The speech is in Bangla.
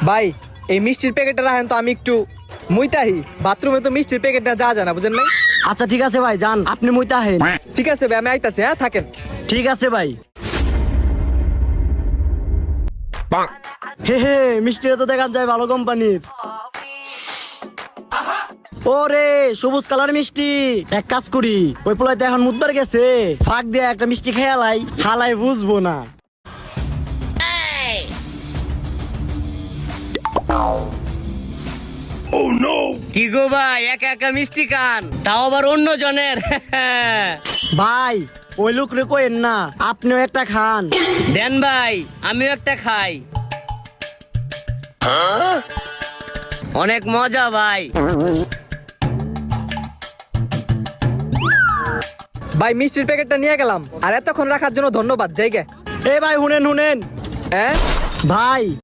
ভাই এই মিষ্টির প্যাকেটটা রাখেন তো, আমি একটু মুইতাহি বাথরুমে তো মিষ্টির প্যাকেটটা যা জানা বুঝেন নাই। আচ্ছা ঠিক আছে ভাই, যান আপনি মুইতে আহেন। ঠিক আছে ভাই, আমি আইতাছি, হ্যাঁ থাকেন। ঠিক আছে ভাই। হে হে, মিষ্টিটা তো দেখা যায় ভালো কোম্পানির। ওরে সবুজ কালার মিষ্টি, এক কাজ করি, ওই পোলাই তো এখন মুদবার গেছে, ফাঁক দিয়ে একটা মিষ্টি খেয়ালাই, হালাই বুঝবো না। কি গো ভাই, একা একা মিষ্টি খান, তাও আবার অন্য জনের। ভাই ওই লোক রে কইেন না, আপনিও একটা খান। দেন ভাই, আমিও একটা খাই। অনেক মজা ভাই। ভাই মিষ্টির প্যাকেটটা নিয়ে গেলাম, আর এতক্ষণ রাখার জন্য ধন্যবাদ। জায়গা এ ভাই হুনেন হুনেন, হ্যাঁ ভাই